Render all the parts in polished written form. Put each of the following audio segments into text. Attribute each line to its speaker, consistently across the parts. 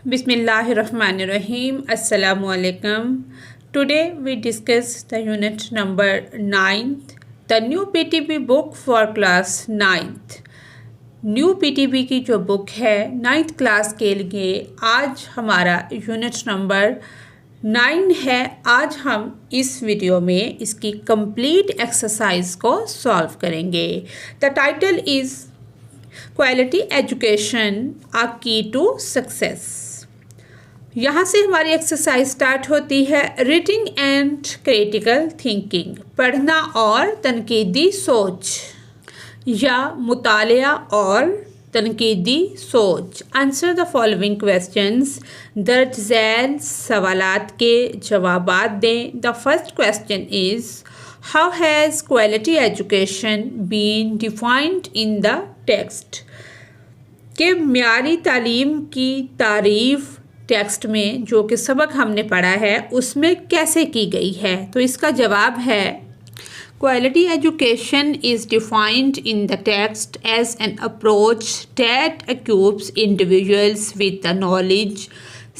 Speaker 1: Bismillahirrahmanirrahim. Assalamualaikum. Today we discuss the unit number 9th, the new PTB book for class 9th. New PTB की जो book है 9th class के लिए आज हमारा यूनिट नंबर 9 है। आज हम इस वीडियो में इसकी कंप्लीट एक्सरसाइज को सॉल्व करेंगे। The title is quality education अ की टू सक्सेस। यहाँ से हमारी एक्सरसाइज स्टार्ट होती है। रीडिंग एंड क्रिटिकल थिंकिंग, पढ़ना और तनकीदी सोच या मुतालिया और तनकीदी सोच। आंसर द फॉलोइंग क्वेश्चंस, दर्ज झैल सवालात के जवाबात दें। The first question is how has quality education been defined in the text, कि म्यारी तालीम की तारीफ़ टेक्स्ट में जो कि सबक हमने पढ़ा है उसमें कैसे की गई है। तो इसका जवाब है quality education is defined in the text as an approach that equips individuals with the knowledge,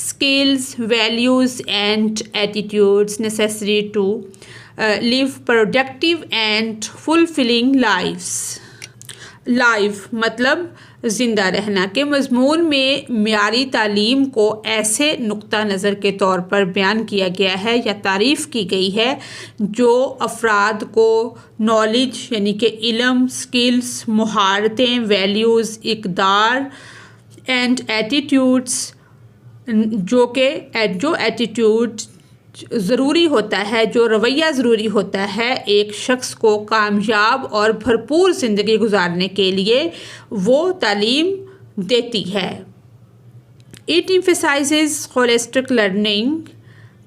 Speaker 1: skills, values and attitudes necessary to live productive and fulfilling lives. Life मतलब ज़िंदा रहना के मज़मून में म्यारी तालीम को ऐसे नुक्ता नज़र के तौर पर बयान किया गया है या तारीफ़ की गई है जो अफराद को नॉलेज यानी कि इल्म, स्किल्स, महारतें, वैल्यूज़, इक़दार एंड एटीट्यूड्स, जो एटीट्यूड ज़रूरी होता है, जो रवैया ज़रूरी होता है एक शख्स को कामयाब और भरपूर ज़िंदगी गुजारने के लिए, वो तालीम देती है। It emphasizes holistic learning,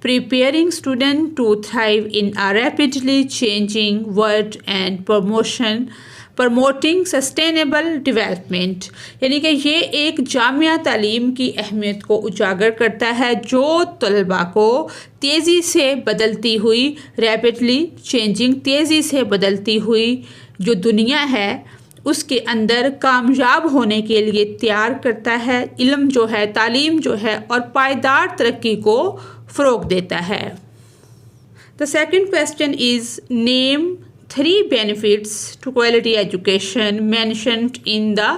Speaker 1: preparing students to thrive in a rapidly changing world and promoting sustainable development। यानी कि ये एक जामिया तालीम की अहमियत को उजागर करता है जो तलबा को तेज़ी से बदलती हुई तेज़ी से बदलती हुई जो दुनिया है उसके अंदर कामयाब होने के लिए तैयार करता है। इल्म जो है, तालीम जो है और पायदार तरक्की को फ़रोग़ देता है। The second question is name 3 benefits to quality education mentioned in the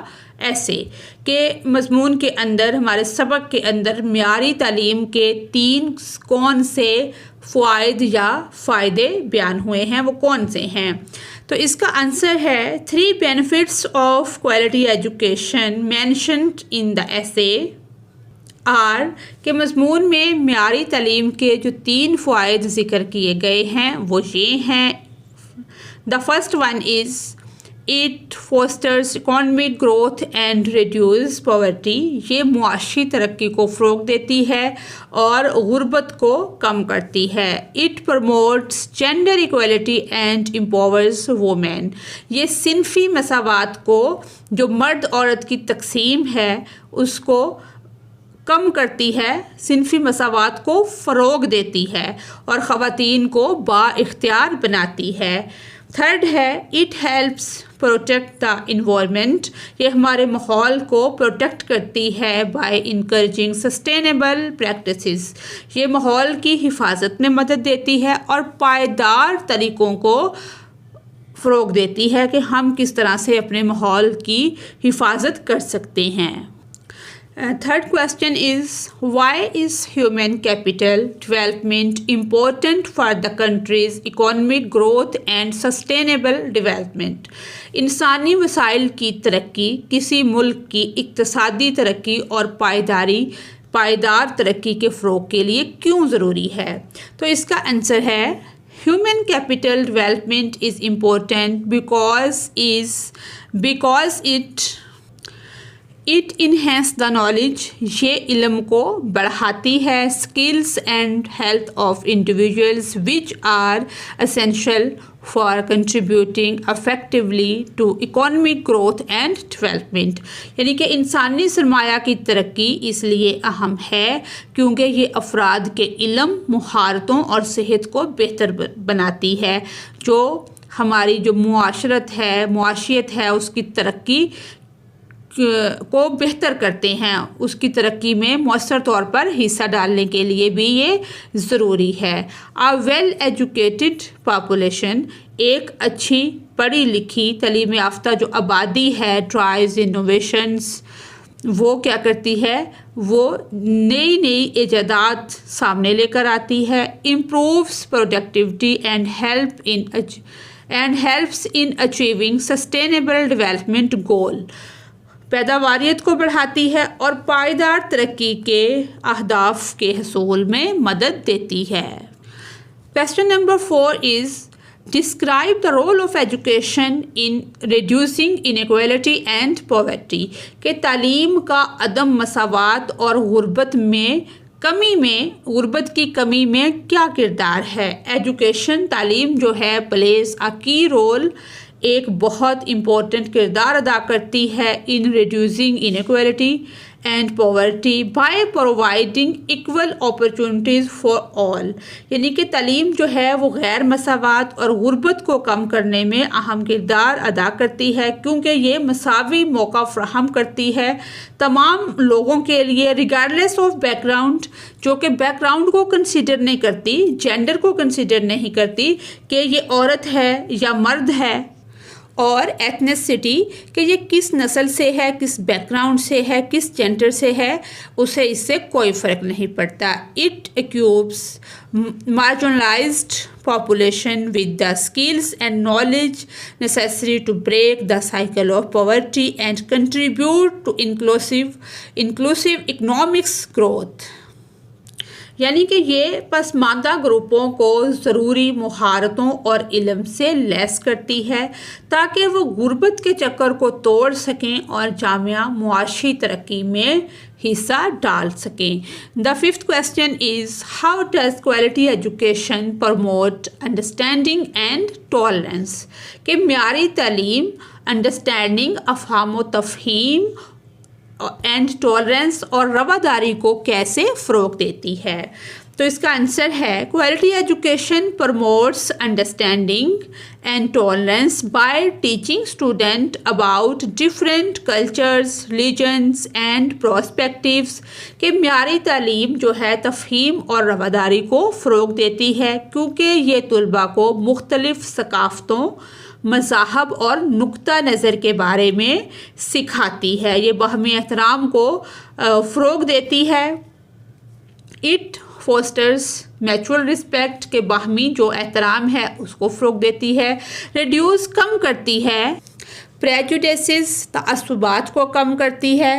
Speaker 1: essay, के मज़मून के अंदर, हमारे सबक के अंदर म्यारी तालीम के 3 कौन से फ़ायदे या फ़ायदे बयान हुए हैं, वो कौन से हैं। तो इसका आंसर है 3 benefits of quality education mentioned in the essay आर के मज़मून में म्यारी तालीम के जो 3 फ़ायदे ज़िक्र किए गए हैं वो ये हैं। The first one is it fosters economic growth and reduce poverty, ये मुआशी तरक्की को फ़रोग़ देती है और गुर्बत को कम करती है। It promotes gender equality and empowers women, ये सिनफ़ी मसावात को, जो मर्द औरत की तक़सीम है उसको कम करती है, सिनफ़ी मसावात को फ़रोग़ देती है और ख़वातीन को बाइख्तियार बनाती है। थर्ड है it helps protect the environment, ये हमारे माहौल को प्रोटेक्ट करती है बाय इनकरेजिंग सस्टेनेबल प्रैक्टिसेस, ये माहौल की हिफाजत में मदद देती है और पायदार तरीक़ों को फ़रोग़ देती है कि हम किस तरह से अपने माहौल की हिफाजत कर सकते हैं। Third question is why is human capital development important for the country's economic growth and sustainable development? इंसानी वसाइल की तरक्की किसी मुल्क की इक़्तिसादी तरक्की और पायदार तरक्की के फ़रोग़ के लिए क्यों ज़रूरी है। तो इसका आंसर है human capital development is important because it enhance the knowledge, ये इल्म को बढ़ाती है, skills and health of individuals which are essential for contributing effectively to economic growth and development. यानी कि इंसानी सरमाया की तरक्की इसलिए अहम है क्योंकि ये अफराद के इल्म, महारतों और सेहत को बेहतर बनाती है, जो हमारी जो मुआशरत है, मुआशियत है, उसकी तरक्की को बेहतर करते हैं, उसकी तरक्की में मौसर तौर पर हिस्सा डालने के लिए भी ये ज़रूरी है। अ वेल एजुकेटेड पॉपुलेशन, एक अच्छी पढ़ी लिखी तालीम याफ्ता जो आबादी है, ट्राइज इनोवेशंस, वो क्या करती है, वो नई नई ईजादात सामने लेकर आती है। Improves productivity and helps in achieving sustainable development goal, पैदावारियत को बढ़ाती है और पायदार तरक्की के अहदाफ के हसूल में मदद देती है। Question number 4 is describe the role of education in reducing inequality and poverty, के तालीम का अदम मसावात और गुर्बत की कमी में क्या किरदार है। एजुकेशन तालीम जो है प्लेस अ की रोल, एक बहुत इम्पोर्टेंट किरदार अदा करती है इन reducing inequality and poverty by providing equal opportunities for all, यानी कि तालीम जो है वो गैर मसावात और गुर्बत को कम करने में अहम किरदार अदा करती है, क्योंकि ये मसावी मौका फ्राहम करती है तमाम लोगों के लिए रिगार्डलेस ऑफ बैकग्राउंड, जो कि बैकग्राउंड को कंसिडर नहीं करती, जेंडर को कंसिडर नहीं करती कि ये औरत है या मर्द है, और एथनिसिटी कि ये किस नस्ल से है, किस बैकग्राउंड से है, किस जेंडर से है, उसे इससे कोई फ़र्क नहीं पड़ता। It equips marginalised population with the skills and knowledge necessary to break the cycle of poverty and contribute to inclusive economics growth, यानी कि ये पसमानदा ग्रुपों को ज़रूरी महारतों और इल्म से लैस करती है ताकि वो गुर्बत के चक्कर को तोड़ सकें और जामिया मुआशी तरक्की में हिस्सा डाल सकें। The 5th question is how does quality education promote understanding and tolerance, कि म्यारी तालीम अंडरस्टैंडिंग, अफ़हाम व तफ़हीम एंड टॉलरेंस और रवादारी को कैसे फ़रोग़ देती है। तो इसका आंसर है quality education promotes understanding and tolerance bye teaching student about different cultures, religions and prospectives, के म्यारी तालीम जो है तफ़हीम और रवादारी को फ़रोग़ देती है, क्योंकि ये तुलबा को मुख्तलिफ़ सकाफ़तों, मज़ाहब और नुक्ता नज़र के बारे में सिखाती है। ये बाहमी एहतराम को फ़रोग़ देती है। इट फोस्टर्स म्यूचुअल रिस्पेक्ट, के बाहमी जो एहतराम है उसको फ़रोग़ देती है। रिड्यूस कम करती है, प्रेजुडिसेस तअस्सुबात को कम करती है।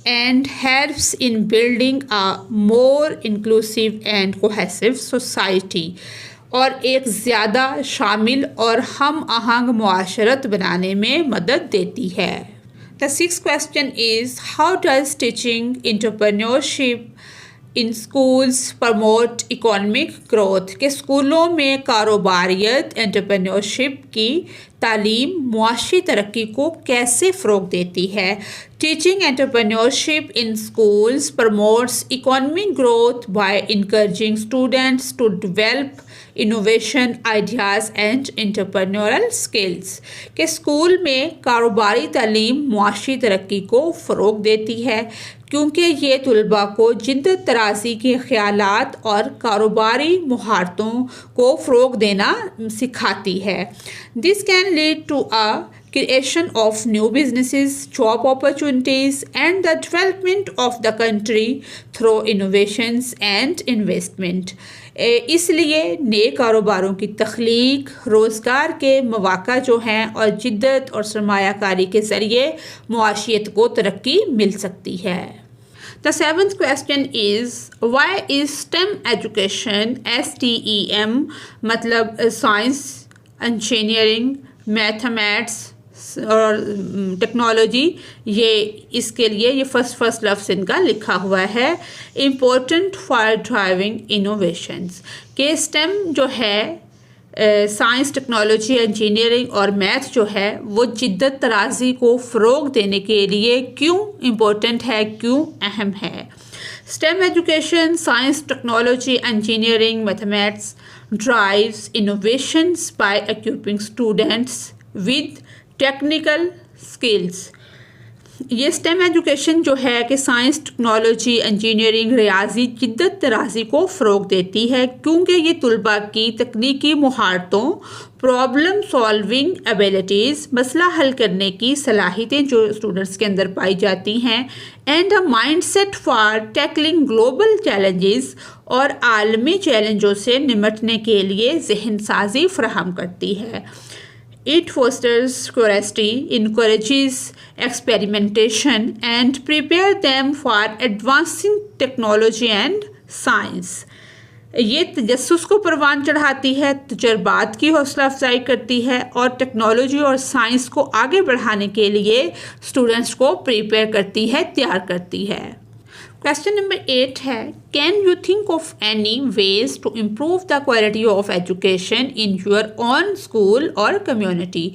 Speaker 1: And helps in building a more inclusive and cohesive society, और एक ज़्यादा शामिल और हम आहंग मुआशरत बनाने में मदद देती है। The 6th question is how does teaching entrepreneurship in schools promote economic growth, के स्कूलों में कारोबारियत एंटरप्रेन्योरशिप की तालीम मुआशी तरक्की को कैसे फ़रोग़ देती है। Teaching entrepreneurship in schools promotes economic growth by encouraging students to develop innovation ideas and entrepreneurial skills, के स्कूल में कारोबारी तालीम मुआशी तरक्की को फ़रोग़ देती है, क्योंकि ये तुलबा को जिद्दत तराज़ी के ख़यालात और कारोबारी महारतों को फ़रोग़ देना सिखाती है। This can lead to a creation of new businesses, job opportunities and the development of the country through innovations and investment. इसलिए नए कारोबारों की तख्लीक, रोज़गार के मौक़ा जो हैं और जिद्दत और सरमायाकारी के ज़रिए मुआशियत को तरक्की मिल सकती है। The 7th question is why is STEM education, STEM मतलब साइंस, इंजीनियरिंग, मैथमेटिक्स और टेक्नोलॉजी, ये इसके लिए ये फर्स्ट लफ्ज़ इनका लिखा हुआ है, इम्पोर्टेंट फॉर ड्राइविंग इनोवेशंस, के स्टेम जो है साइंस, टेक्नोलॉजी, इंजीनियरिंग और मैथ जो है वो जिद्दत तराज़ी को फ़रोग़ देने के लिए क्यों इम्पोर्टेंट है, क्यों अहम है। STEM education, science, technology, engineering, mathematics drives innovations by equipping students with technical skills ये स्टेम एजुकेशन जो है कि साइंस, टेक्नोलॉजी, इंजीनियरिंग, रियाजी, जिद्दत तराजी को फ़रोग देती है, क्योंकि ये तलबा की तकनीकी महारतों, प्रॉब्लम सॉल्विंग एबिलिटीज़, मसला हल करने की सलाहियतें जो स्टूडेंट्स के अंदर पाई जाती हैं, and a mindset for tackling global challenges, और आलमी चैलेंजों से निमटने के लिए जहन साजी फराहम करती है। It fosters curiosity, encourages experimentation, and prepare them for advancing technology and science. ये तजस्सुस को परवान चढ़ाती है, तजर्बात की हौसला अफजाई करती है और टेक्नोलॉजी और साइंस को आगे बढ़ाने के लिए स्टूडेंट्स को प्रिपेयर करती है, तैयार करती है। क्वेश्चन नंबर 8 है, can you think of any ways to improve the quality of education in your own school और कम्युनिटी?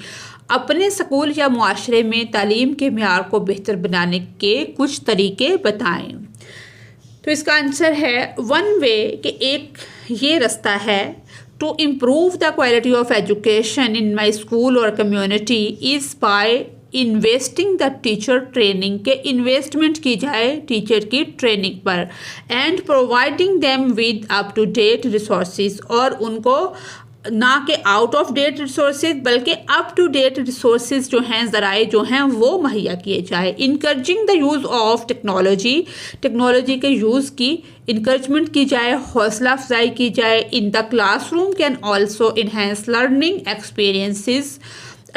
Speaker 1: अपने स्कूल या मुआशरे में तालीम के मेयार को बेहतर बनाने के कुछ तरीके बताएं। तो इसका आंसर है वन वे कि एक ये रास्ता है to improve the quality of education in my school और community is by investing the teacher training, के इन्वेस्टमेंट की जाए टीचर की ट्रेनिंग पर, and providing them with up to date resources, और उनको ना कि आउट ऑफ डेट रिसोर्सेज बल्कि अप टू डेट रिसोर्सेज जो हैं, ज़राए जो हैं वो मुहैया किए जाए। Encouraging the use of technology, technology के यूज़ की इनकरेजमेंट की जाए, हौसला अफजाई की जाए। In the classroom can also enhance learning experiences,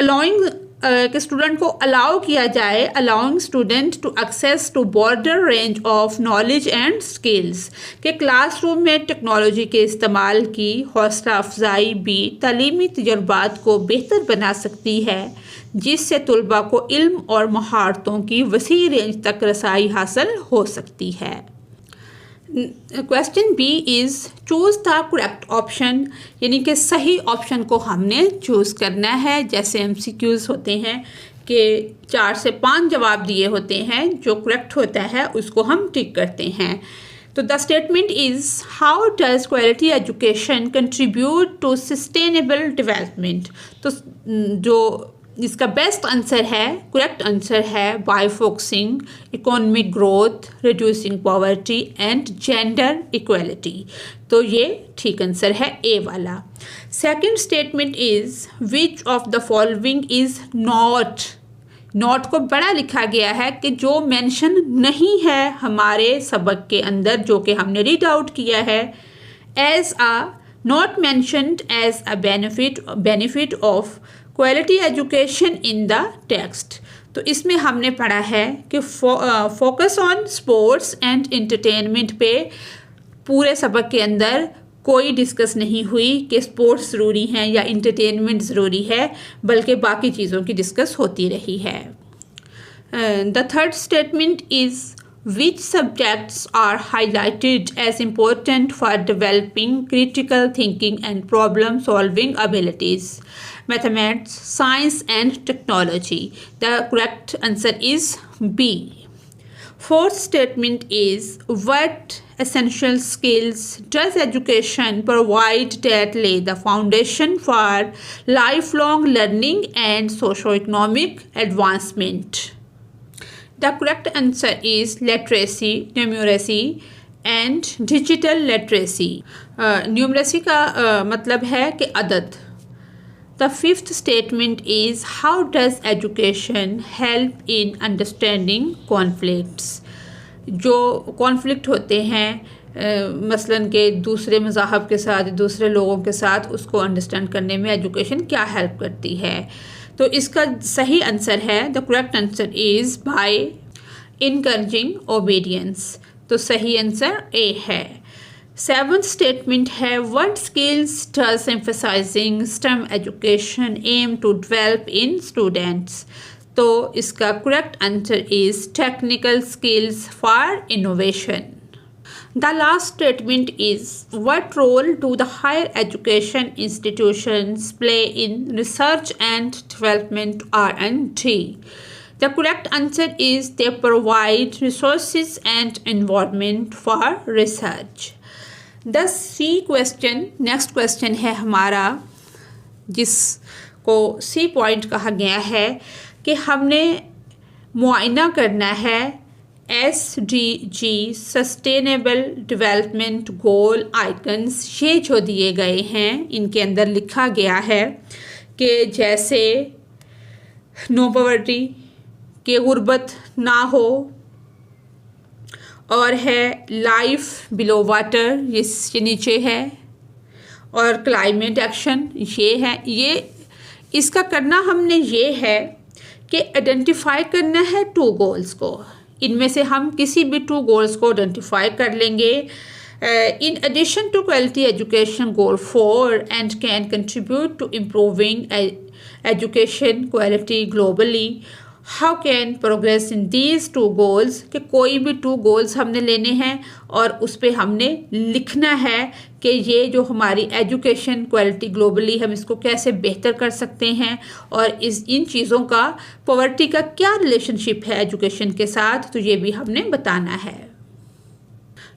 Speaker 1: allowing कि स्टूडेंट को अलाउ किया जाए, allowing student to access to broader range of knowledge and skills, के क्लासरूम में टेक्नोलॉजी के इस्तेमाल की हौसला अफजाई भी तालीमी तजर्बात को बेहतर बना सकती है, जिससे तलबा को इल्म और महारतों की वसी रेंज तक रसाई हासिल हो सकती है। Question B is choose the correct option, यानी कि सही ऑप्शन को हमने चूज़ करना है। जैसे MCQs होते हैं कि 4 से 5 जवाब दिए होते हैं, जो करेक्ट होता है उसको हम टिक करते हैं। तो the statement is how does quality education contribute to sustainable development. तो जो इसका बेस्ट आंसर है, करेक्ट आंसर है by focusing economic growth, reducing poverty and gender equality. तो ये ठीक आंसर है ए वाला। Second statement is which of the following is not को बड़ा लिखा गया है कि जो मेंशन नहीं है हमारे सबक के अंदर, जो कि हमने रीड आउट किया है, is uh not mentioned as a benefit of quality education in the text. तो इसमें हमने पढ़ा है कि focus on sports and entertainment पे पूरे सबक के अंदर कोई डिस्कस नहीं हुई कि स्पोर्ट्स ज़रूरी हैं या एंटरटेनमेंट ज़रूरी है, बल्कि बाकी चीज़ों की डिस्कस होती रही है। The third statement is which subjects are highlighted as important for developing critical thinking and problem solving abilities? Mathematics, science and technology. The correct answer is B. Fourth statement is what essential skills does education provide that lay the foundation for lifelong learning and socio-economic advancement? The correct answer is literacy, numeracy and digital literacy. Numeracy का मतलब है कि अदद। The fifth statement is how does education help in understanding conflicts? जो conflict होते हैं मसलन के दूसरे मज़ाहब के साथ, दूसरे लोगों के साथ, उसको अंडरस्टैंड करने में एजुकेशन क्या हेल्प करती है। तो इसका सही आंसर है, the correct answer is by encouraging obedience. तो सही आंसर ए है। सेवंथ स्टेटमेंट है what skills does emphasizing STEM education aim to develop in students. तो इसका correct answer is technical skills for innovation. The last statement is what role do the higher education institutions play in research and development R&D? The correct answer is they provide resources and environment for research. The C question, next question है हमारा, जिसको C point कहा गया है कि हमने मुआयना करना है SDG सस्टेनेबल डेवलपमेंट गोल आइकन्स। ये जो दिए गए हैं इनके अंदर लिखा गया है कि जैसे नो पॉवर्टी, के गुर्बत ना हो, और है लाइफ बिलो वाटर, ये नीचे है, और क्लाइमेट एक्शन ये है। ये इसका करना हमने ये है कि आइडेंटिफाई करना है 2 गोल्स को। इनमें से हम किसी भी 2 गोल्स को आइडेंटिफाई कर लेंगे। In addition to quality education, goal 4 and can contribute to improving education quality globally. How can progress in these 2 goals? कि कोई भी 2 goals हमने लेने हैं और उस पर हमने लिखना है कि ये जो हमारी एजुकेशन क्वालिटी ग्लोबली हम इसको कैसे बेहतर कर सकते हैं, और इन चीज़ों का पॉवर्टी का क्या रिलेशनशिप है एजुकेशन के साथ, तो ये भी हमने बताना है।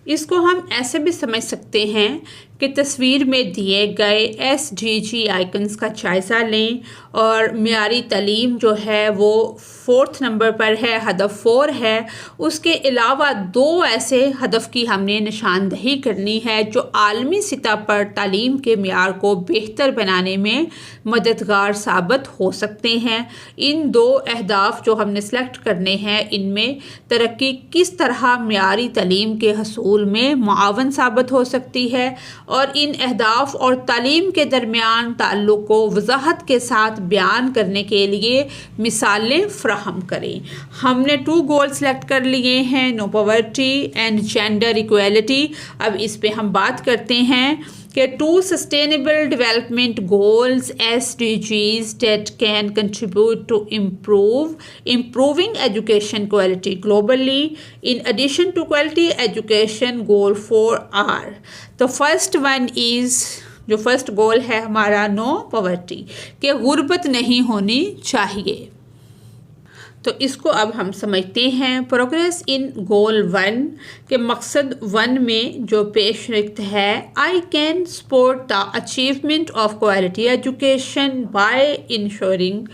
Speaker 1: इसको हम ऐसे भी समझ सकते हैं कि तस्वीर में दिए गए SDG आइकन्स का जायज़ा लें और मियारी तालीम जो है वो 4th नंबर पर है, हदफ 4 है। उसके अलावा 2 ऐसे हदफ की हमने निशानदही करनी है जो आलमी सतह पर तालीम के मियार को बेहतर बनाने में मददगार साबित हो सकते हैं। इन 2 अहदाफ जो हमने सेलेक्ट करने हैं, इनमें तरक्की किस तरह मियारी तालीम के हसूल में मुआवन साबित हो सकती है, और इन अहदाफ और तालीम के दरमियान ताल्लुक़ को वजाहत के साथ बयान करने के लिए मिसालें फ्राहम करें। हमने 2 गोल सेलेक्ट कर लिए हैं, no poverty and gender equality. अब इस पे हम बात करते हैं कि 2 sustainable development goals SDGs that can contribute to improving education quality globally. In addition to quality education, goal 4 are the first one is, जो फर्स्ट गोल है हमारा नो पॉवर्टी, कि गुर्बत नहीं होनी चाहिए। तो इसको अब हम समझते हैं। प्रोग्रेस इन गोल 1 के मकसद 1 में जो पेश रिक्त है, I can support the achievement of quality education by ensuring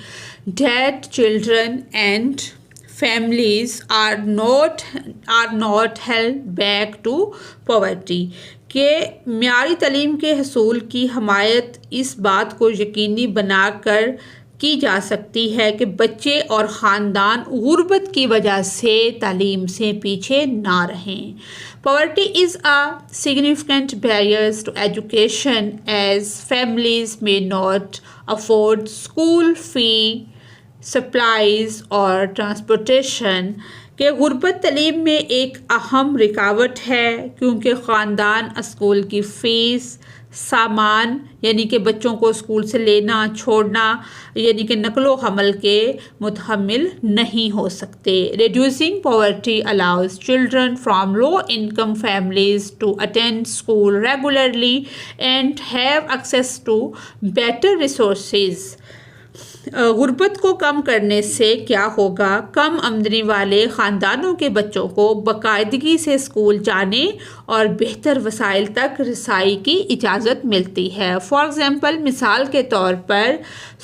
Speaker 1: that children and families are not held back to poverty, के म्यारी तालीम के हसूल की हमायत इस बात को यकीनी बनाकर की जा सकती है कि बच्चे और ख़ानदान गुर्बत की वजह से तालीम से पीछे ना रहें। Poverty is a significant barriers to education as families may not afford school fee, supplies और ट्रांसपोर्टेशन, के गुर्बत तालीम में एक अहम रुकावट है क्योंकि ख़ानदान स्कूल की फ़ीस, सामान यानी कि बच्चों को स्कूल से लेना छोड़ना यानी कि नकलो हमल के मुतहम्मिल नहीं हो सकते। Reducing poverty allows children from low income families to attend school regularly and have access to better resources. गुर्बत को कम करने से क्या होगा, कम आमदनी वाले ख़ानदानों के बच्चों को बाकायदगी से स्कूल जाने और बेहतर वसाइल तक रसाई की इजाज़त मिलती है। फॉर एग्ज़ाम्पल, मिसाल के तौर पर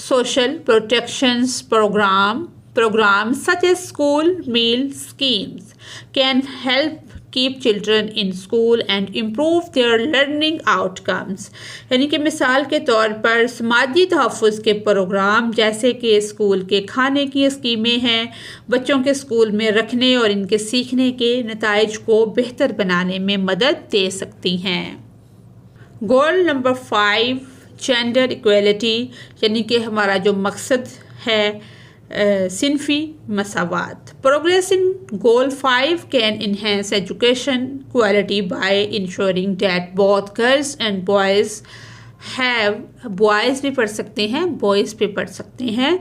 Speaker 1: social protections program such as school meal schemes can help keep children in school and improve their learning outcomes। यानी कि मिसाल के तौर पर समाजी तहफ़्फ़ुज़ के प्रोग्राम जैसे कि स्कूल के खाने की स्कीमें हैं, बच्चों के स्कूल में रखने और इनके सीखने के नताइज को बेहतर बनाने में मदद दे सकती हैं। गोल नंबर 5 जेंडर इक्वालिटी, यानी कि हमारा जो मकसद है सिनफी मसावात। Progress in goal 5 can enhance education quality by ensuring that both girls and boys have, boys भी पढ़ सकते हैं, बॉयज़ भी पढ़ सकते हैं,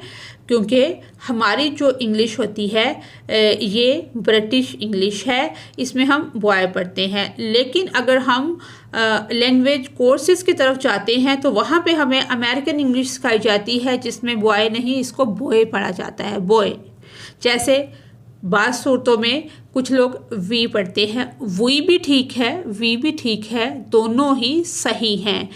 Speaker 1: क्योंकि हमारी जो इंग्लिश होती है ये ब्रिटिश इंग्लिश है, इसमें हम बॉय पढ़ते हैं। लेकिन अगर हम लैंग्वेज कोर्सेज़ की तरफ जाते हैं तो वहाँ पे हमें अमेरिकन इंग्लिश सिखाई जाती है जिसमें बॉय नहीं, इसको बॉय पढ़ा जाता है, बॉय। जैसे बाज़ सूरतों में कुछ लोग वी पढ़ते हैं, वी भी ठीक है, वी भी ठीक है, दोनों ही सही हैं।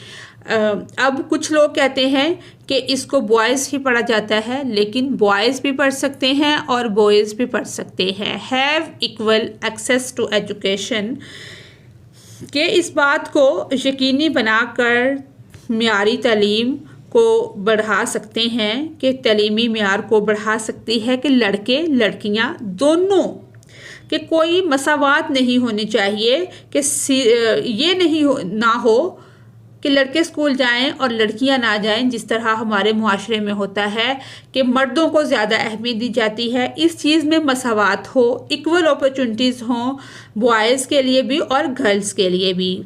Speaker 1: अब कुछ लोग कहते हैं कि इसको बॉयज़ ही पढ़ा जाता है, लेकिन बॉयज़ भी पढ़ सकते हैं और बॉयज़ भी पढ़ सकते हैं। Have equal access to education के इस बात को यकीनी बनाकर मियारी तालीम को बढ़ा सकते हैं, कि तालीमी मियार को बढ़ा सकती है कि लड़के लड़कियां दोनों कि कोई मसावात नहीं होनी चाहिए, कि ये नहीं ना हो कि लड़के स्कूल जाएं और लड़कियां ना जाएं, जिस तरह हमारे मुआशरे में होता है कि मर्दों को ज़्यादा अहमियत दी जाती है। इस चीज़ में मसावात हो, इक्वल अपॉर्चुनिटीज़ हों बॉयज़ के लिए भी और गर्ल्स के लिए भी,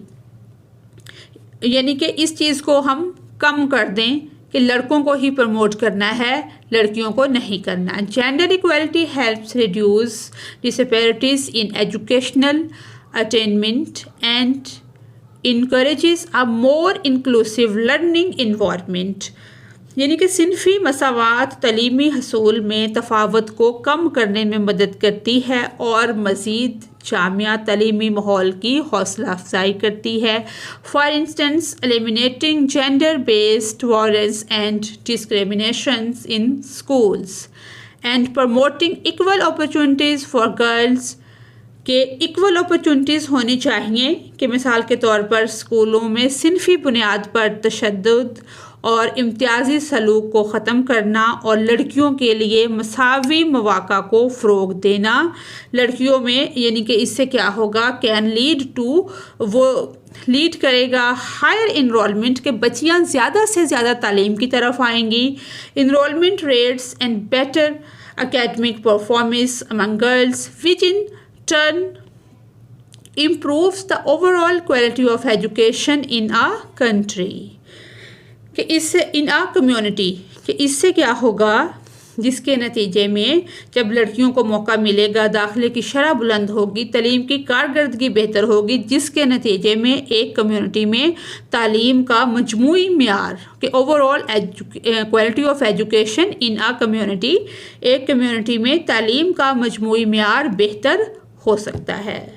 Speaker 1: यानी कि इस चीज़ को हम कम कर दें कि लड़कों को ही प्रमोट करना है, लड़कियों को नहीं करना। Gender equality helps reduce disparities in educational attainment and encourages a more inclusive learning environment, यानी कि सिनफी मसावात तलीमी हसूल में तफावत को कम करने में मदद करती है और मज़ीद जामिया तलीमी माहौल की हौसला अफजाई करती है। For instance eliminating gender based violence and discriminations in schools and promoting equal opportunities for girls, कि इक्वल अपॉर्चुनिटीज़ होनी चाहिए, कि मिसाल के तौर पर स्कूलों में सिनफी बुनियाद पर तशद्दुद और इम्तियाजी सलूक को ख़त्म करना और लड़कियों के लिए मसावी मौक़ा को फ़रोग़ देना लड़कियों में, यानी कि इससे क्या होगा, कैन लीड टू, वो लीड करेगा हायर इनरोलमेंट, के बच्चियाँ ज़्यादा से ज़्यादा तालीम की तरफ आएंगी। Enrollment rates and better academic performance among girls which in turn improves the overall quality of education in a country, कि इससे in a community, कि इससे क्या होगा, जिसके नतीजे में जब लड़कियों को मौका मिलेगा, दाखिले की शरह बुलंद होगी, तालीम की कारकर्दगी बेहतर होगी, जिसके नतीजे में एक कम्युनिटी में तालीम का मजमूई मियार, कि overall quality of education in a community, एक कम्युनिटी में तालीम का मजमूई मियार बेहतर हो सकता है।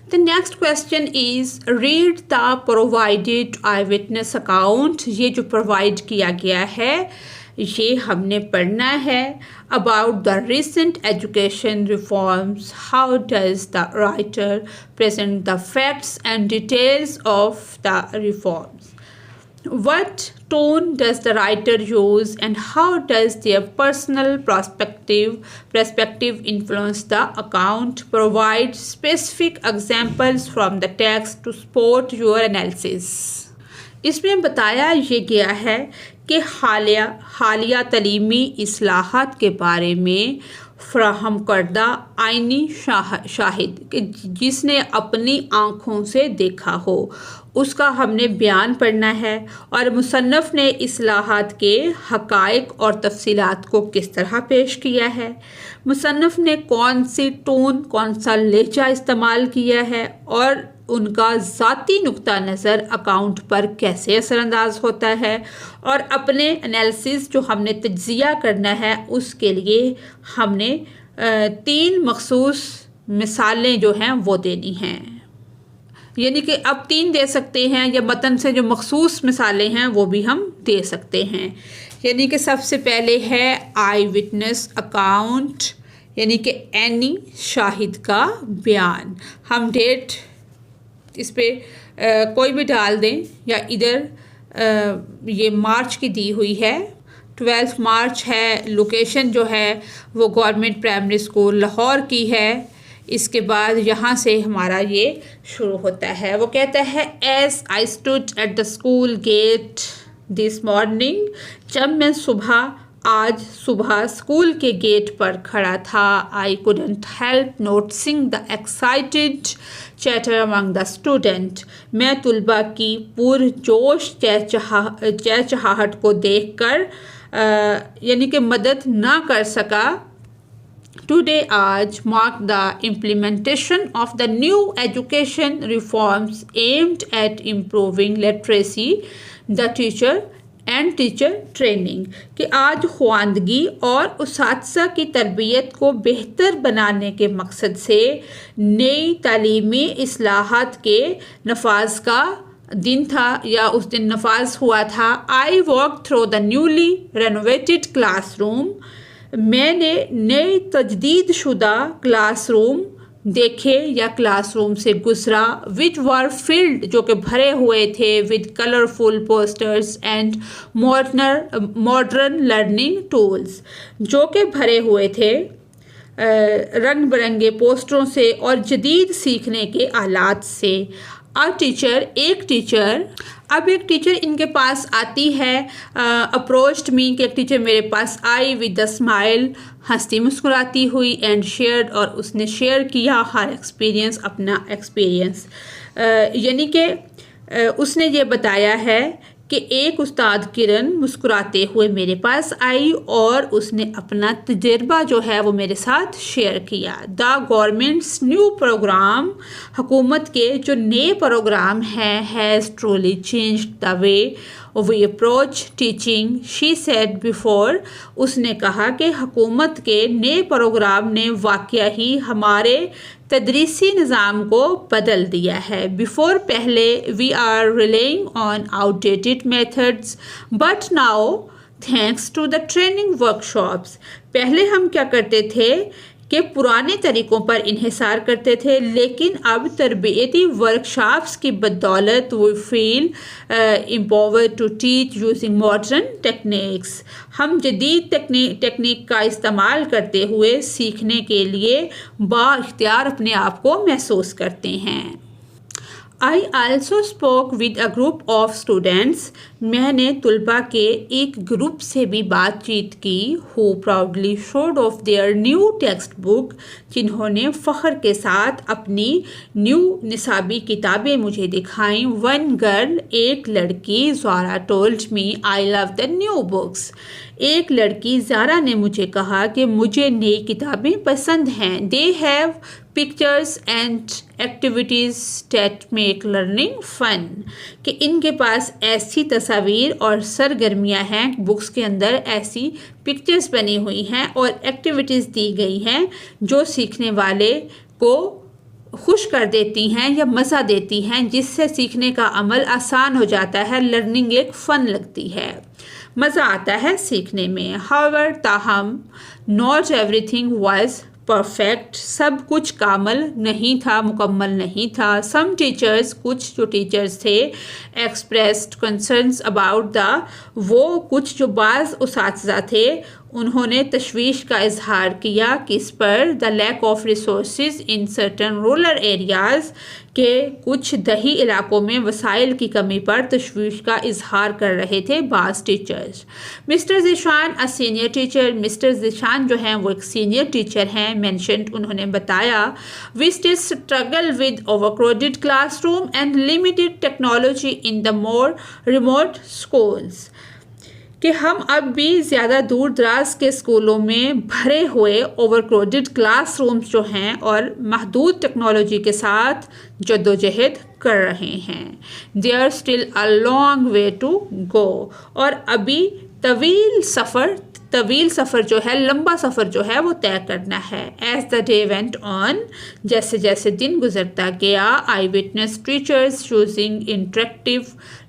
Speaker 1: The next question is read the provided eyewitness account, ये जो प्रोवाइड किया गया है ये हमने पढ़ना है। About the recent education reforms, how does the writer present the facts and details of the reforms? What tone does the writer use and how does their personal perspective influence the account? Provide specific examples from the text to support your analysis. इसमें बताया ये गया है कि हालिया तलीमी इस्लाहात के बारे में फ़राहम करदा आइनी शाहिद, कि जिसने अपनी आँखों से देखा हो, उसका हमने बयान पढ़ना है, और मुसन्नफ़ ने इस्लाहात के हक़ाइक़ और तफसीलात को किस तरह पेश किया है, मुसन्नफ़ ने कौन सी टोन, कौन सा लहजा इस्तेमाल किया है, और उनका ज़ाती नुक्ता नज़र अकाउंट पर कैसे असरअंदाज होता है, और अपने एनालिसिस जो हमने तज्ज़िया करना है उसके लिए हमने 3 मखसूस मिसालें जो हैं वो देनी हैं, यानी कि अब 3 दे सकते हैं, या मतन से जो मखसूस मिसालें हैं वो भी हम दे सकते हैं। यानी कि सबसे पहले है आई विटनेस अकाउंट, यानी कि एनी शाहिद का बयान। हम डेट इस पे कोई भी डाल दें, या इधर ये मार्च की दी हुई है, 12 मार्च है, लोकेशन जो है वो गवर्नमेंट प्राइमरी स्कूल लाहौर की है। इसके बाद यहाँ से हमारा ये शुरू होता है, वो कहता है as I stood at the school gate this morning, जब मैं आज सुबह स्कूल के गेट पर खड़ा था, I couldn't help noticing the excited chatter among the student, मैं तुलबा की पुरजोश चहचहाहट को देखकर यानी कि मदद ना कर सका। Today आज mark the implementation of the new education reforms aimed at improving literacy, the teacher and teacher training, कि आज ख्वानदगी और उसातिज़ा की तरबियत को बेहतर बनाने के मकसद से नई तालीमी इस्लाहात के नफाज का दिन था या उस दिन नफाज हुआ था। I walk through the newly renovated classroom, मैंने नए तजदीद शुदा क्लासरूम देखे या क्लासरूम से गुजरा, विच वर फिल्ड जो कि भरे हुए थे with colourful posters and modern learning tools, जो कि भरे हुए थे रंग बिरंगे पोस्टरों से और जदीद सीखने के आलात से। एक टीचर इनके पास आती है, अप्रोच्ड मी, कि एक टीचर मेरे पास आई विद द स्माइल, हंसती मुस्कुराती हुई, एंड शेयर्ड, और उसने शेयर किया हर एक्सपीरियंस, अपना एक्सपीरियंस, यानी कि उसने ये बताया है कि एक उस्ताद किरण मुस्कुराते हुए मेरे पास आई और उसने अपना तजर्बा जो है वो मेरे साथ शेयर किया। द गवर्नमेंट्स न्यू प्रोग्राम, हुकूमत के जो नए प्रोग्राम हैं, has truly changed the way we approach teaching, she said before, उसने कहा कि हुकूमत के नए प्रोग्राम ने वाकया ही हमारे तदरीसी निज़ाम को बदल दिया है। बिफोर, पहले, we are relying on outdated methods, but now thanks to the training workshops, पहले हम क्या करते थे कि पुराने तरीक़ों पर इन्हिसार करते थे, लेकिन अब तरबियती वर्कशॉप्स की बदौलत we feel empowered to teach using modern techniques, हम जदीद टेक्निक का इस्तेमाल करते हुए सीखने के लिए बाइख्तियार अपने आप को महसूस करते हैं। I also spoke with a group of students, मैंने तुलबा के एक ग्रुप से भी बातचीत की, who proudly showed of their new text book, जिन्होंने फ़ख्र के साथ अपनी न्यू निसाबी किताबें मुझे दिखाईं। वन गर्ल, एक लड़की, Zara told me I love the new books, एक लड़की ज़ारा ने मुझे कहा कि मुझे नई किताबें पसंद हैं। They have pictures and activities that make learning fun, कि इनके पास ऐसी तस्वीर और सरगर्मियाँ हैं, बुक्स के अंदर ऐसी पिक्चर्स बनी हुई हैं और एक्टिविटीज़ दी गई हैं जो सीखने वाले को खुश कर देती हैं या मज़ा देती हैं, जिससे सीखने का अमल आसान हो जाता है, लर्निंग एक फ़न लगती है, मज़ा आता है सीखने में। हाउएवर, ताहम, नॉट एवरीथिंग वाज परफेक्ट, सब कुछ कामल नहीं था, मुकम्मल नहीं था। सम टीचर्स, कुछ जो टीचर्स थे, एक्सप्रेस्ड कंसर्न्स अबाउट द, वो कुछ जो बाज़ उसातिज़ा थे उन्होंने तशवीश का इजहार किया किस पर, the lack of resources in certain rural areas, के कुछ दही इलाकों में वसाइल की कमी पर तशवीश का इजहार कर रहे थे बाज़ teachers. Mister Zeeshan, a senior teacher, mister Zeeshan जो हैं वो एक सीनियर टीचर हैं, मेंशन्ड, उन्होंने बताया, we still struggle with overcrowded classroom and limited technology in the more remote schools, कि हम अब भी ज़्यादा दूर दराज के स्कूलों में भरे हुए ओवरक्राउडेड क्लासरूम्स जो हैं और महदूद टेक्नोलॉजी के साथ जद्दोजहद कर रहे हैं। There still a long way to go, और अभी तवील सफ़र जो है, लंबा सफ़र जो है वो तय करना है। As the day went on, जैसे जैसे दिन गुजरता गया, I witness teachers using interactive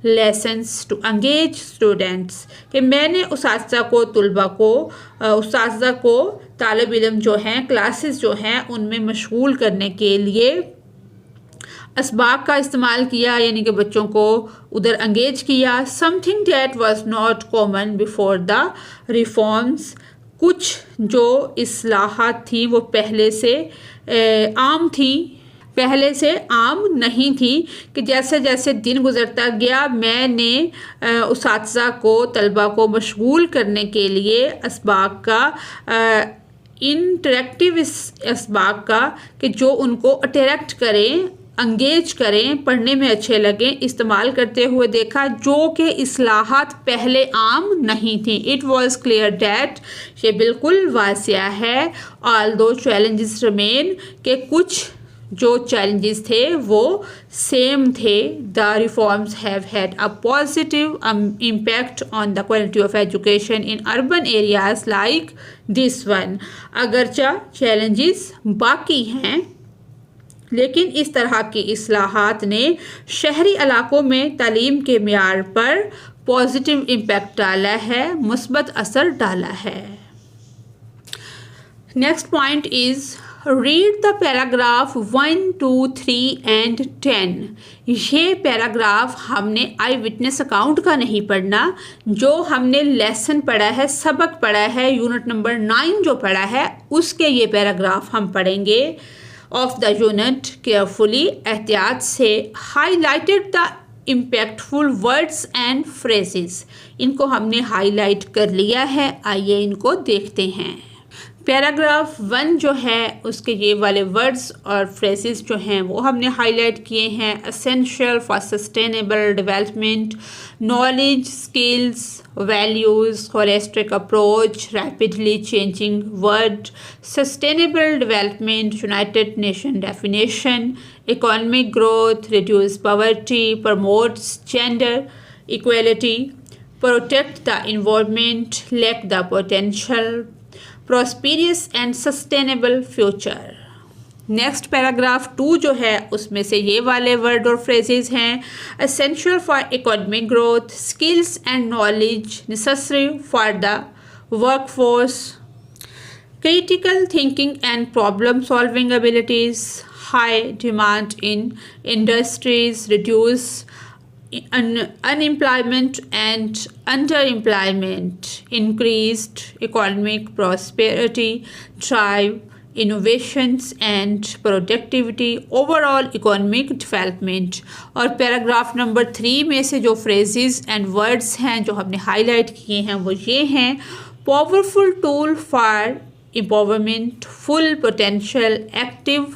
Speaker 1: lessons to engage students, कि मैंने उस्ताज़ा को तालिब इल्म जो हैं, क्लासेस जो हैं उनमें मशगूल करने के लिए असबाब का इस्तेमाल किया, यानी कि बच्चों को उधर एंगेज किया। Something that was not common before the reforms, कुछ जो इस्लाहात थी वो पहले से आम नहीं थी, कि जैसे जैसे दिन गुजरता गया मैंने उस्ताज़ा को, तलबा को मशगूल करने के लिए असबाब का, इंटरेक्टिव असबाब का, कि जो उनको अट्रैक्ट करें, अंगेज करें, पढ़ने में अच्छे लगें, इस्तेमाल करते हुए देखा, जो कि इस्लाहात पहले आम नहीं थी। इट वॉज़ क्लियर डैट, ये बिल्कुल वाज़िया है, ऑल्दो चैलेंजेस रिमेन, के कुछ जो चैलेंजेस थे वो सेम थे। The reforms have had a positive impact on the quality of education in urban areas like this one, अगरचा चैलेंजेस बाकी हैं लेकिन इस तरह की इस्लाहात ने शहरी इलाकों में तालीम के मेयार पर पॉजिटिव इम्पैक्ट डाला है, मुस्बत असर डाला है। Next point is read the paragraph 1, 2, 3 and 10। ये पैराग्राफ हमने आई विटनेस अकाउंट का नहीं पढ़ना, जो हमने लेसन पढ़ा है, सबक पढ़ा है, यूनिट नंबर 9 जो पढ़ा है उसके ये पैराग्राफ हम पढ़ेंगे। ऑफ द यूनिट केयरफुली, एहतियात से, highlighted the impactful words and phrases. इनको हमने हाईलाइट कर लिया है, आइए इनको देखते हैं। पैराग्राफ 1 जो है उसके ये वाले वर्ड्स और फ्रेजेस जो हैं वो हमने हाईलाइट किए हैं। Essential for sustainable development, knowledge, skills, values, holistic approach, rapidly changing world, sustainable development, United nation definition, economic growth, reduce poverty, promotes gender equality, protect the environment, lake the potential, prosperous and sustainable future। Next paragraph 2 जो है उसमें से ये वाले word और phrases हैं। Essential for economic growth, skills and knowledge necessary for the workforce, critical thinking and problem solving abilities, high demand in industries, reduce unemployment and underemployment, increased economic prosperity, drive innovations and productivity, overall economic development। और paragraph number 3 में से जो phrases and words हैं जो हमने highlight किए हैं वो ये हैं। Powerful tool for empowerment, full potential, active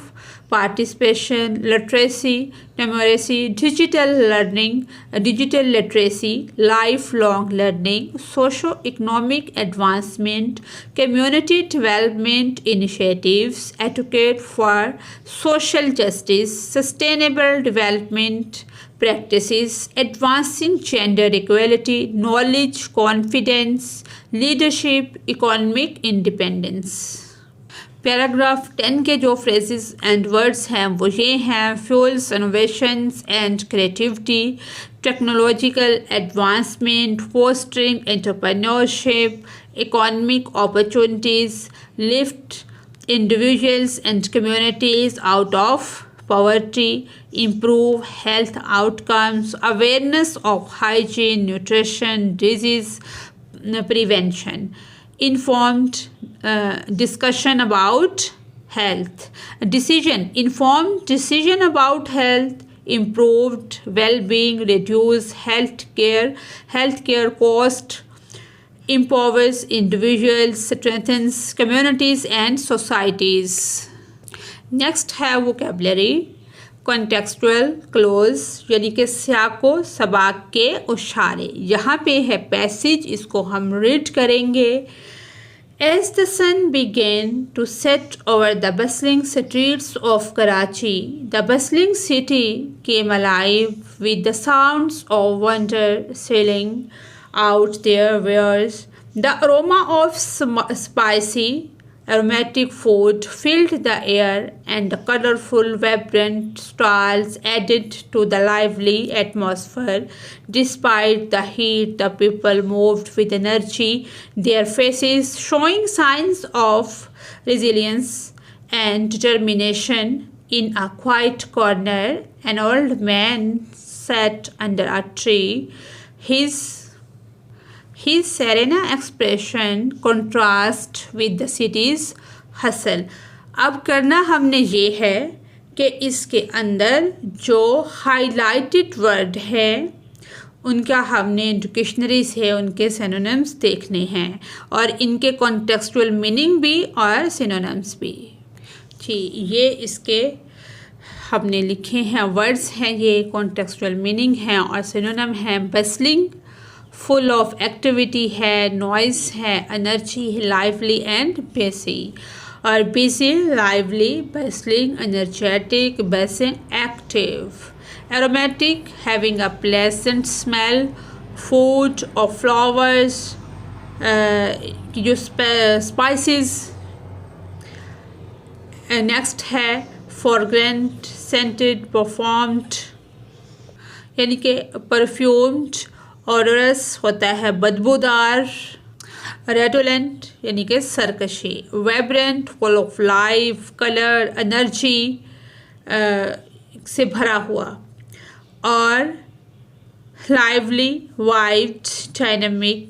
Speaker 1: participation, literacy, numeracy, digital learning, digital literacy, lifelong learning, socio-economic advancement, community development initiatives, advocate for social justice, sustainable development practices, advancing gender equality, knowledge, confidence, leadership, economic independence। Paragraph 10 के जो phrases and words हैं वो ये हैं। Fuels, innovations and creativity, technological advancement, fostering entrepreneurship, economic opportunities, lift individuals and communities out of poverty, improve health outcomes, awareness of hygiene, nutrition, disease prevention, informed discussion about health, informed decision about health, improved well-being, reduce healthcare cost, empowers individuals, strengthens communities and societies। Next है vocabulary. Contextual close यानी कि सियाको सबाक के इशारे। यहाँ पे है passage, इसको हम रीड करेंगे। As the sun began to set over the bustling streets of Karachi, the bustling city came alive with the sounds of wonder swelling out their wares. The aroma of spicy aromatic food filled the air, and the colorful, vibrant stalls added to the lively atmosphere. Despite the heat, the people moved with energy, their faces showing signs of resilience and determination. In a quiet corner, an old man sat under a tree. His serene expression contrast with the city's hustle। अब करना हमने ये है कि इसके अंदर जो highlighted word है उनका हमने डिक्शनरी से उनके सिनोनिम्स देखने हैं और इनके कॉन्टेक्सचुअल मीनिंग भी और सिनोनिम्स भी। जी, ये इसके हमने लिखे हैं वर्ड्स हैं, ये कॉन्टेक्सचुअल मीनिंग हैं और सिनोनिम हैं। बस्लिंग फुल ऑफ एक्टिविटी है, नॉइस है, एनर्जी है, लाइवली एंड बेसी। और busy, lively, bustling, energetic, buzzing, active. Aromatic, having a pleasant smell, food और फ्लावर्स की जो स्पाइसेस। नेक्स्ट है फ्रेग्रेंट, सेंटेड, परफॉर्म्ड यानी कि परफ्यूम्ड, ऑडरस होता है बदबूदार, रेडोलेंट यानी कि सरकशी, vibrant, full of life, colour, energy से भरा हुआ, और लाइवली, वाइब्ड, डायनामिक,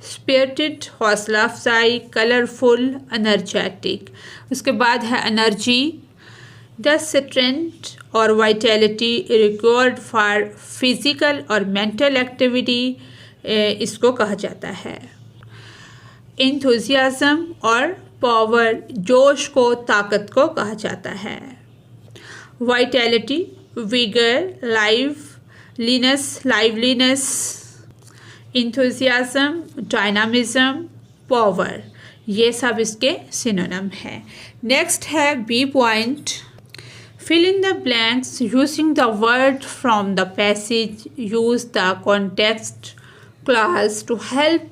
Speaker 1: स्पिरिटेड, हौसला अफजाई, कलरफुल, एनर्जेटिक। उसके बाद है एनर्जी, द स्ट्रेंथ और वाइटैलिटी रिक्वायर्ड फॉर फिजिकल और मेंटल एक्टिविटी इसको कहा जाता है। इंथुजियाज्म और पावर, जोश को, ताकत को कहा जाता है। Vitality, vigour, liveliness, enthusiasm, dynamism, power, ये सब इसके सिनोनिम है। नेक्स्ट है B point, fill in the blanks using the word from the passage. Use the context clause to help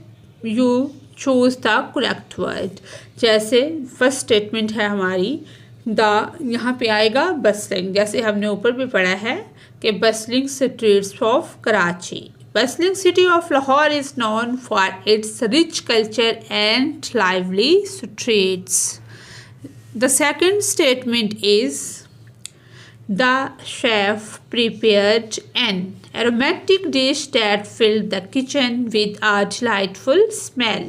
Speaker 1: you choose the correct word. जैसे first statement है हमारी यहाँ पे आएगा बसलिंग, जैसे हमने ऊपर भी पढ़ा है कि bustling streets of Karachi. Bustling city of Lahore is known for its rich culture and lively streets. The second statement is the chef prepared an aromatic dish that filled the kitchen with a delightful smell.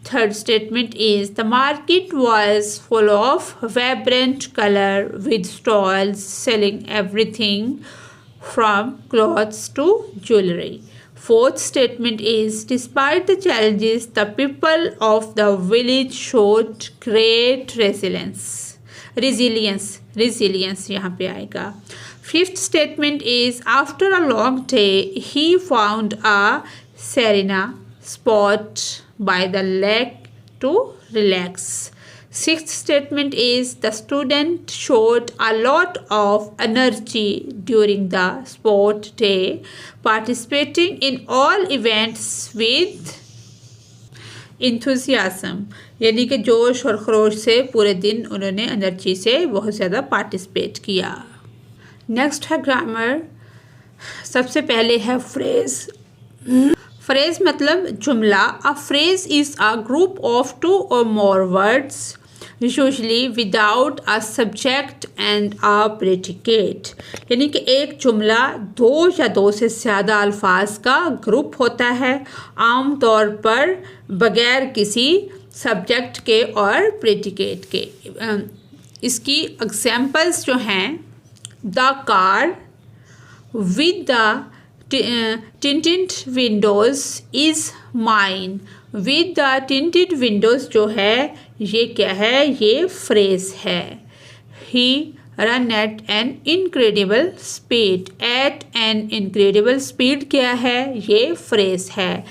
Speaker 1: Third statement is the market was full of vibrant color with stalls selling everything from clothes to jewelry. Fourth statement is despite the challenges, the people of the village showed great resilience यहाँ पे आएगा। Fifth statement is after a long day he found a serene spot by the lake to relax. Sixth statement is the student showed a lot of energy during the sport day, participating in all events with enthusiasm. यानी कि जोश और खरोश से पूरे दिन उन्होंने energy से बहुत ज़्यादा पार्टिसिपेट किया। नेक्स्ट है ग्रामर। सबसे पहले है फ्रेज। फ्रेज मतलब जुमला। A phrase is a group of 2 or more words usually without a subject and a predicate। यानी कि एक जुमला 2 या 2 से ज़्यादा अल्फाज का ग्रुप होता है, आमतौर पर बगैर किसी सब्जेक्ट के और प्रेडिकेट के। इसकी एग्जाम्पल्स जो हैं, the car with the tinted windows is mine। With the tinted windows जो है ये क्या है, ये फ्रेज है। He run at an incredible speed. At an incredible speed क्या है, ये फ्रेज है।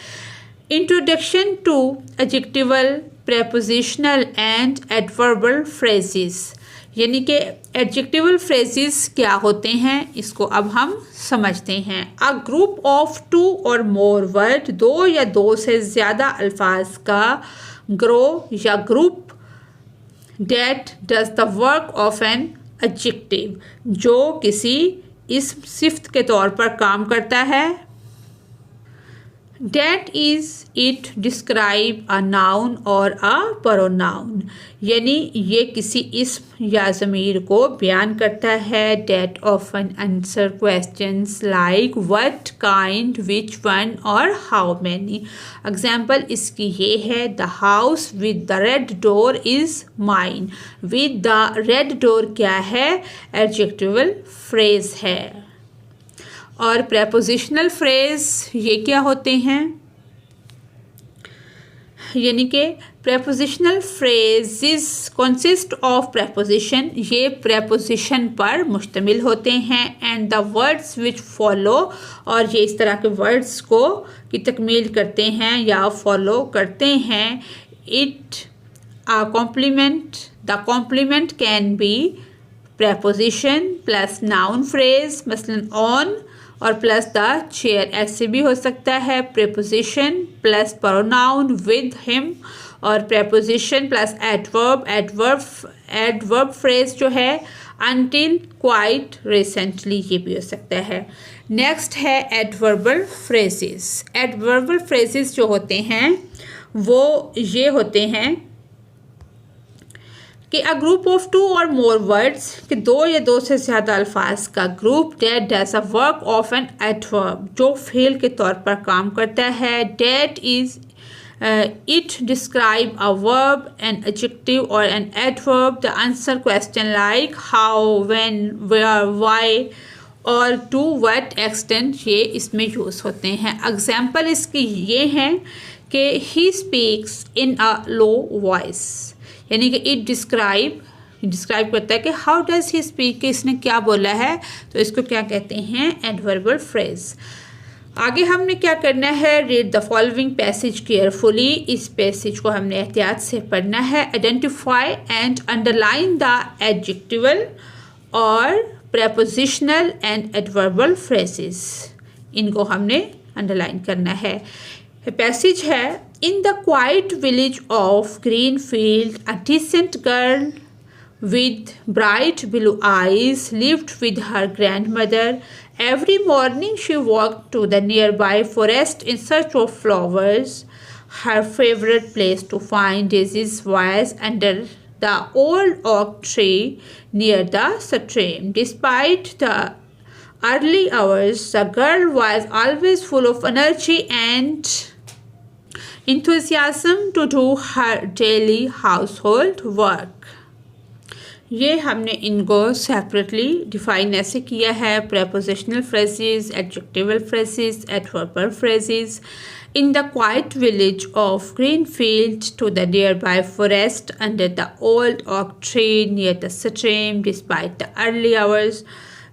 Speaker 1: Introduction to adjectival, prepositional and adverbial phrases. यानी कि एडजेक्टिवल फ्रेजेस क्या होते हैं, इसको अब हम समझते हैं। A group of 2 or more word, 2 या 2 से ज़्यादा अल्फाज का ग्रो या group date does the work of an adjective, जो किसी इस्म सिफ्त के तौर पर काम करता है। That is it describe a noun or a pronoun। यानी ये किसी इस्म या ज़मीर को बयान करता है। That often answer questions like what, kind, which one और how many। एग्जाम्पल इसकी ये है, the house with the red door is mine। with the red door क्या है, एडजेक्टिवल फ्रेज है। और प्रेपोजिशनल फ्रेज ये क्या होते हैं, यानी कि prepositional phrases consist of preposition, ये प्रेपोजिशन पर मुश्तमिल होते हैं। And the words which follow, और ये इस तरह के वर्ड्स को की तकमील करते हैं या फॉलो करते हैं। It a complement, the complement can be preposition plus noun phrase, मसलन ऑन और प्लस द चेयर। ऐसे भी हो सकता है preposition plus pronoun with him और preposition प्लस adverb phrase जो है until, quite, recently ये भी हो सकता है। नेक्स्ट है adverbal phrases। adverbal phrases जो होते हैं वो ये होते हैं कि a group of 2 or more words, कि 2 या 2 से ज़्यादा अल्फाज का group that does a work of an adverb, जो फेल के तौर पर काम करता है। that is it describe a verb, an adjective or an adverb, the answer question like how, when, where, why और to what extent ये इसमें यूज़ होते हैं। एग्जाम्पल इसकी ये हैं कि he speaks in a low voice, यानी कि it डिस्क्राइब करता है कि हाउ डज ही स्पीक, कि इसने क्या बोला है, तो इसको क्या कहते हैं, एडवर्बल फ्रेज। आगे हमने क्या करना है, read the following passage carefully. इस पैसेज को हमने एहतियात से पढ़ना है। Identify and underline the adjectival और प्रेपोजिशनल एंड एडवर्बल फ्रेजेस, इनको हमने अंडरलाइन करना है। पैसेज है, in the quiet village of Greenfield a decent girl with bright blue eyes lived with her grandmother. Every morning she walked to the nearby forest in search of flowers. Her favorite place to find daisies was under the old oak tree near the stream. Despite the early hours, the girl was always full of energy and enthusiasm to do her daily household work. ये हमने इनको separately define ऐसे किया है, prepositional phrases, adjectival phrases, adverbial phrases. In the quiet village of Greenfield to the nearby forest under the old oak tree near the stream despite the early hours,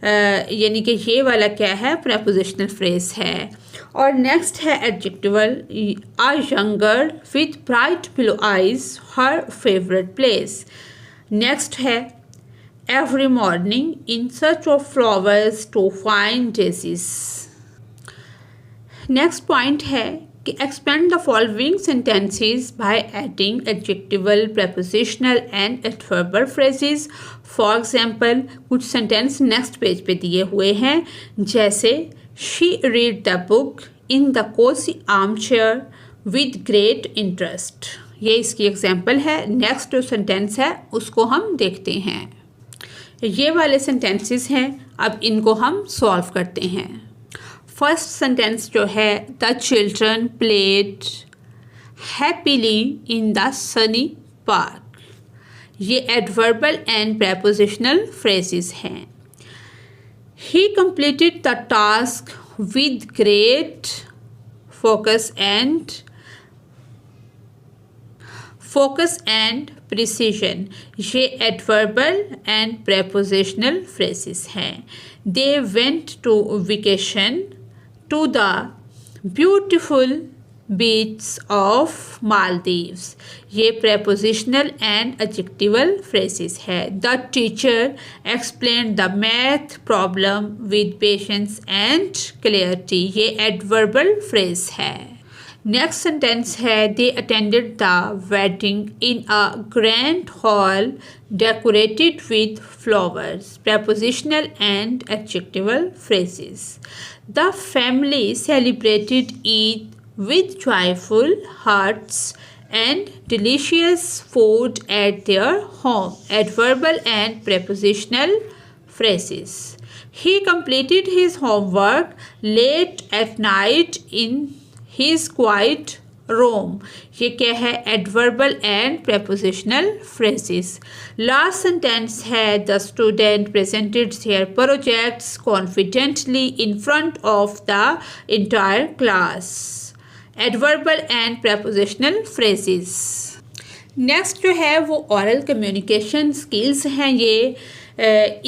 Speaker 1: यानी कि ये वाला क्या है, prepositional phrase है। और next है adjectival, a young girl with bright blue eyes her favourite place. Next है every morning in search of flowers to find daisies. Next point है कि expand the following sentences by adding adjectival, prepositional and adverbial phrases. For example कुछ sentence next page पे दिए हुए हैं, जैसे she read the book in the cosy arm chair with great interest. ये इसकी एग्जाम्पल है। नेक्स्ट जो सेंटेंस है उसको हम देखते हैं। ये वाले सेंटेंसेस हैं, अब इनको हम सॉल्व करते हैं। फर्स्ट सेंटेंस जो है, the children played happily in the sunny park. ये एडवर्बल एंड प्रेपोजिशनल फ्रेजेस हैं। He completed the task with great focus and precision. ये एडवर्बल एंड प्रेपोजिशनल फ्रेजेस हैं। They went to vacation to the beautiful beach of Maldives. ये prepositional and adjectival phrases है। The teacher explain the math problem with patience and clarity. ये adverbial phrase है। Next sentence है, they attended the wedding in a grand hall decorated with flowers. Prepositional and adjectival phrases. The family celebrated Eid with joyful hearts and delicious food at their home. Adverbal and prepositional phrases. He completed his homework late at night in his quiet room. ये क्या है, adverbial and prepositional phrases. Last sentence है, the student presented their projects confidently in front of the entire class. Adverbial and prepositional phrases. Next जो है वो oral communication skills हैं। ये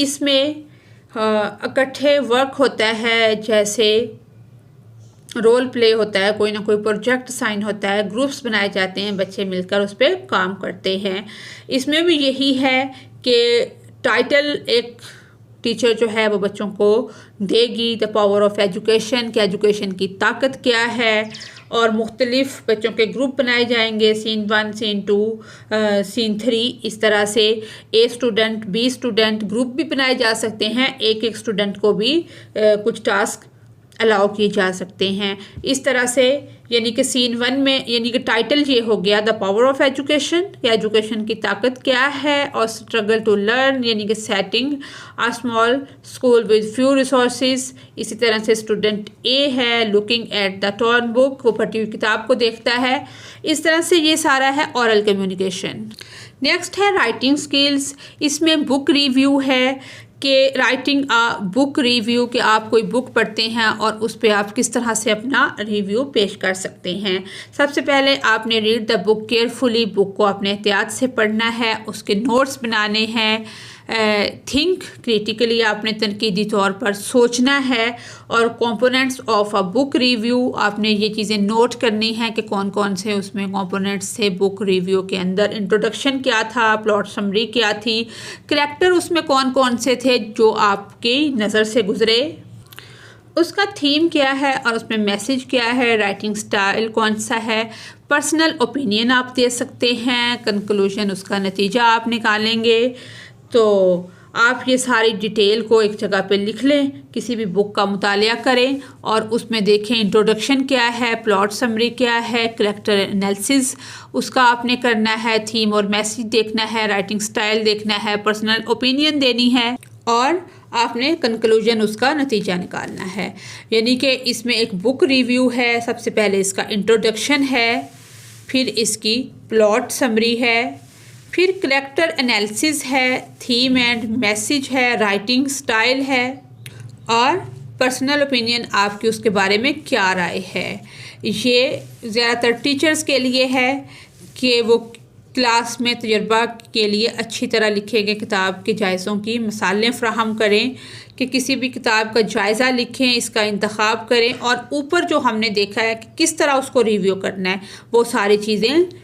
Speaker 1: इसमें इकट्ठे वर्क होता है, जैसे रोल प्ले होता है, कोई ना कोई प्रोजेक्ट साइन होता है, ग्रुप्स बनाए जाते हैं, बच्चे मिलकर उस पर काम करते हैं। इसमें भी यही है कि टाइटल एक टीचर जो है वो बच्चों को देगी। द पावर ऑफ एजुकेशन कि एजुकेशन की ताकत क्या है। और मुख्तलिफ बच्चों के ग्रुप बनाए जाएंगे, सीन 1, सीन 2, सीन 3, इस तरह से A student, B student group भी बनाए जा सकते हैं। एक एक स्टूडेंट को भी कुछ टास्क अलाउ किए जा सकते हैं। इस तरह से यानी कि सीन 1 में यानी कि टाइटल ये हो गया द पावर ऑफ एजुकेशन, या एजुकेशन की ताकत क्या है, और स्ट्रगल टू लर्न यानी कि setting a small school with few resources. इसी तरह से स्टूडेंट ए है looking at the torn book, वो फटी हुई किताब को देखता है। इस तरह से ये सारा है ओरल कम्युनिकेशन। नेक्स्ट है राइटिंग स्किल्स। इसमें बुक रिव्यू है कि राइटिंग बुक रिव्यू कि आप कोई बुक पढ़ते हैं और उस पे आप किस तरह से अपना रिव्यू पेश कर सकते हैं। सबसे पहले आपने read the book carefully, book को अपने एहतियात से पढ़ना है, उसके नोट्स बनाने हैं। थिंक क्रिटिकली, आपने तनकीदी तौर पर सोचना है। और components of a book review, आपने ये चीज़ें नोट करनी है कि कौन कौन से उसमें कंपोनेंट्स थे बुक रिव्यू के अंदर। इंट्रोडक्शन क्या था, प्लॉट समरी क्या थी, करैक्टर उसमें कौन कौन से थे जो आपकी नज़र से गुजरे, उसका थीम क्या है और उसमें मैसेज क्या है, राइटिंग स्टाइल कौन सा है, पर्सनल ओपिनियन आप दे सकते हैं, कंक्लूजन उसका नतीजा आप निकालेंगे। तो आप ये सारी डिटेल को एक जगह पे लिख लें, किसी भी बुक का मुतालिया करें और उसमें देखें इंट्रोडक्शन क्या है, प्लॉट समरी क्या है, करैक्टर एनालिसिस उसका आपने करना है, थीम और मैसेज देखना है, राइटिंग स्टाइल देखना है, पर्सनल ओपिनियन देनी है और आपने कंक्लूजन उसका नतीजा निकालना है। यानी कि इसमें एक बुक रिव्यू है, सबसे पहले इसका इंट्रोडक्शन है, फिर इसकी प्लॉट समरी है, फिर करैक्टर एनालिसिस है, थीम एंड मैसेज है, राइटिंग स्टाइल है और पर्सनल ओपिनियन आपकी उसके बारे में क्या राय है। ये ज़्यादातर टीचर्स के लिए है कि वो क्लास में तजर्बा के लिए अच्छी तरह लिखे गए किताब के जायज़ों की मिसालें फ़राहम करें, कि किसी भी किताब का जायज़ा लिखें, इसका इंतखाब करें और ऊपर जो हमने देखा है कि किस तरह उसको रिव्यू करना है, वो सारी चीज़ें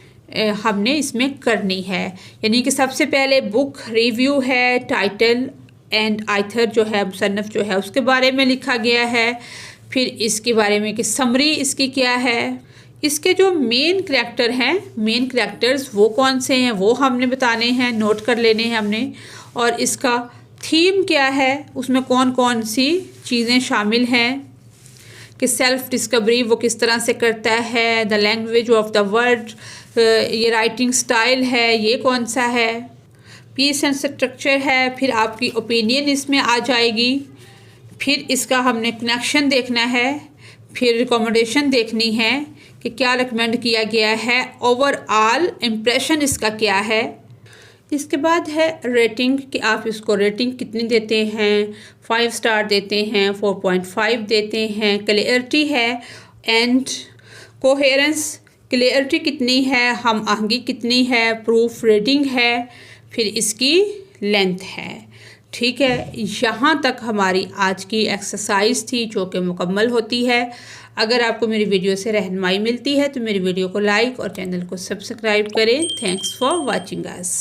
Speaker 1: हमने इसमें करनी है। यानी कि सबसे पहले बुक रिव्यू है, टाइटल एंड आइथर जो है मुसन्निफ जो है उसके बारे में लिखा गया है, फिर इसके बारे में कि समरी इसकी क्या है, इसके जो मेन करैक्टर हैं, मेन करैक्टर्स वो कौन से हैं वो हमने बताने हैं, नोट कर लेने हैं हमने, और इसका थीम क्या है, उसमें कौन कौन सी चीज़ें शामिल हैं, कि सेल्फ डिस्कवरी वो किस तरह से करता है, the language of the word, ये राइटिंग स्टाइल है ये कौन सा है, पीस एंड स्ट्रक्चर है, फिर आपकी ओपिनियन इसमें आ जाएगी, फिर इसका हमने कनेक्शन देखना है, फिर रिकमेंडेशन देखनी है कि क्या रिकमेंड किया गया है, ओवरऑल इम्प्रेशन इसका क्या है। इसके बाद है रेटिंग कि आप इसको रेटिंग कितनी देते हैं, 5 स्टार देते हैं, 4.5 देते हैं। क्लियरिटी है एंड कोहेरेंस, क्लियरिटी कितनी है, हम आहंगी कितनी है, प्रूफ रीडिंग है, फिर इसकी लेंथ है। ठीक है, यहाँ तक हमारी आज की एक्सरसाइज थी जो कि मुकम्मल होती है। अगर आपको मेरी वीडियो से रहनुमाई मिलती है तो मेरी वीडियो को लाइक और चैनल को सब्सक्राइब करें। Thanks for watching us.